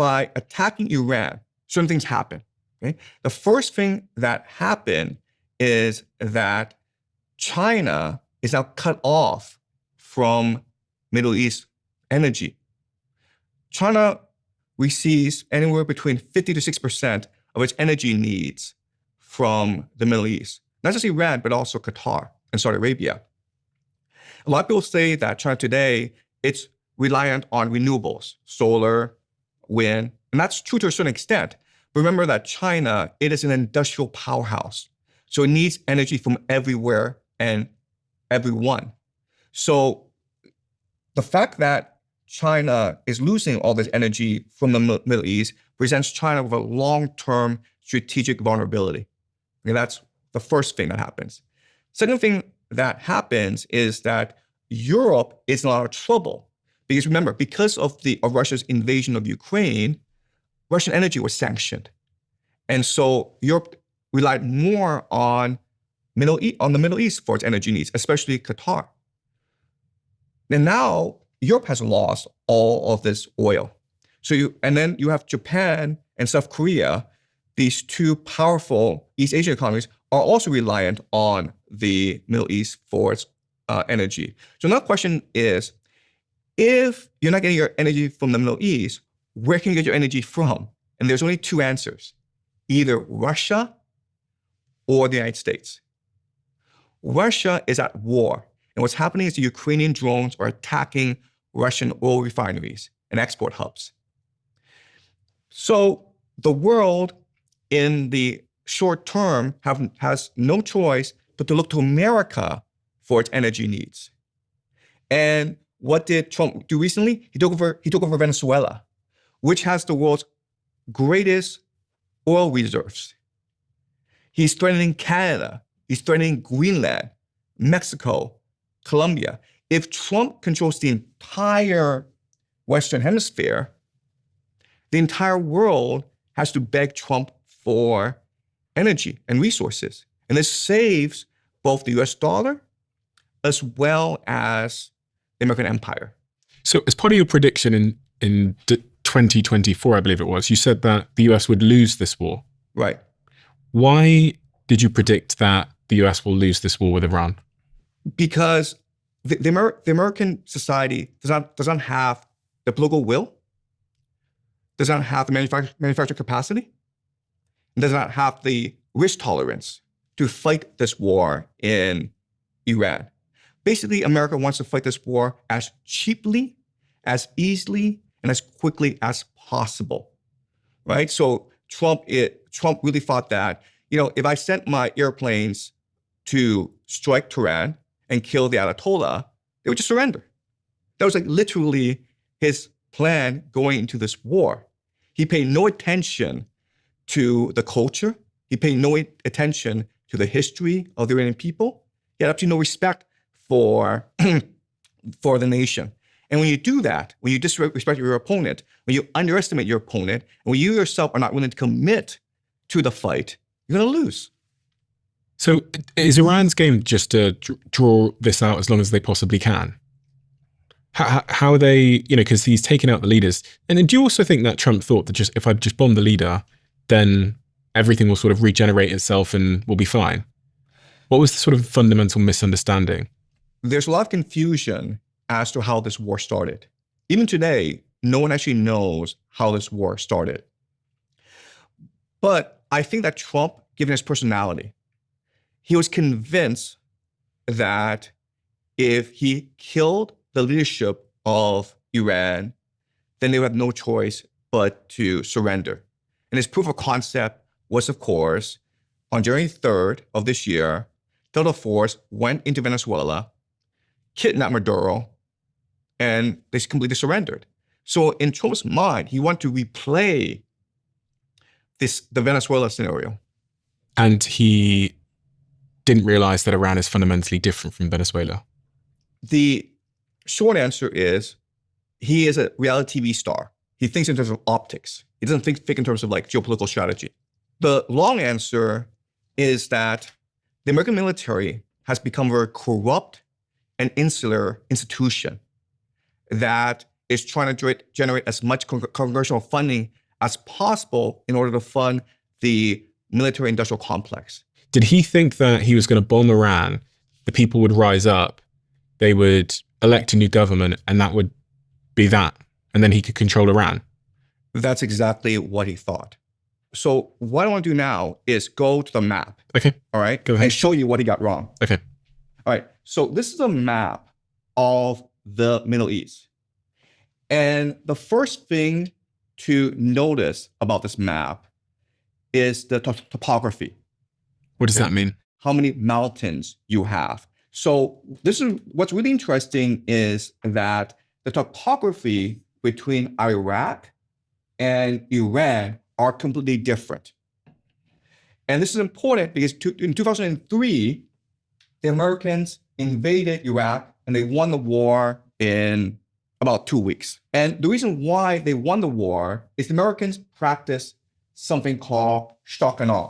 by attacking Iran, certain things happen. Okay? The first thing that happened is that China is now cut off from Middle East energy. China receives anywhere between 50 to 6% of its energy needs from the Middle East. Not just Iran, but also Qatar and Saudi Arabia. A lot of people say that China today, it's reliant on renewables, solar, wind, and that's true to a certain extent. But remember that China, it is an industrial powerhouse. So it needs energy from everywhere and everyone. So the fact that China is losing all this energy from the Middle East presents China with a long-term strategic vulnerability. Okay, that's the first thing that happens. Second thing that happens is that Europe is in a lot of trouble. Because remember, because of Russia's invasion of Ukraine, Russian energy was sanctioned. And so Europe relied more on the Middle East for its energy needs, especially Qatar. And now Europe has lost all of this oil. And then you have Japan and South Korea, these two powerful East Asian economies, are also reliant on the Middle East for its energy. So another question is, if you're not getting your energy from the Middle East, where can you get your energy from? And there's only two answers, either Russia or the United States. Russia is at war. And what's happening is the Ukrainian drones are attacking Russian oil refineries and export hubs. So the world in the short term has no choice but to look to America for its energy needs. And what did Trump do recently? He took over Venezuela, which has the world's greatest oil reserves. He's threatening Canada. He's threatening Greenland, Mexico, Colombia. If Trump controls the entire Western Hemisphere, the entire world has to beg Trump for energy and resources. And this saves both the US dollar as well as the American empire. So as part of your prediction in 2024, I believe it was, you said that the US would lose this war. Right. Why did you predict that the US will lose this war with Iran? Because the American society does not have the political will, does not have the manufacturing capacity, and does not have the risk tolerance to fight this war in Iran. Basically, America wants to fight this war as cheaply, as easily, and as quickly as possible, right? So Trump really thought that, if I sent my airplanes to strike Tehran and kill the Ayatollah, they would just surrender. That was literally his plan going into this war. He paid no attention to the culture. He paid no attention to the history of the Iranian people. He had absolutely no respect for the nation. And when you do that, when you disrespect your opponent, when you underestimate your opponent, and when you yourself are not willing to commit to the fight, you're going to lose. So is Iran's game just to draw this out as long as they possibly can? How are they, because he's taken out the leaders. And then do you also think that Trump thought that if I just bomb the leader, then everything will sort of regenerate itself and we'll be fine? What was the sort of fundamental misunderstanding? There's a lot of confusion as to how this war started. Even today, no one actually knows how this war started. But I think that Trump, given his personality, he was convinced that if he killed the leadership of Iran, then they would have no choice but to surrender. And his proof of concept was, of course, on January 3rd of this year, Delta Force went into Venezuela, kidnapped Maduro, and they completely surrendered. So in Trump's mind, he wanted to replay the Venezuela scenario. And he didn't realize that Iran is fundamentally different from Venezuela. The short answer is he is a reality TV star. He thinks in terms of optics. He doesn't think in terms of geopolitical strategy. The long answer is that the American military has become a very corrupt and insular institution that is trying to generate as much congressional funding as possible in order to fund the military-industrial complex. Did he think that he was going to bomb Iran, the people would rise up, they would elect a new government, and that would be that, and then he could control Iran? That's exactly what he thought. So what I want to do now is go to the map. Okay. All right. Go ahead. And show you what he got wrong. Okay. All right. So this is a map of the Middle East. And the first thing to notice about this map is the topography. What does that mean? How many mountains you have. So this is what's really interesting is that the topography between Iraq and Iran are completely different. And this is important because in 2003, the Americans invaded Iraq and they won the war in about 2 weeks. And the reason why they won the war is the Americans practiced something called shock and awe.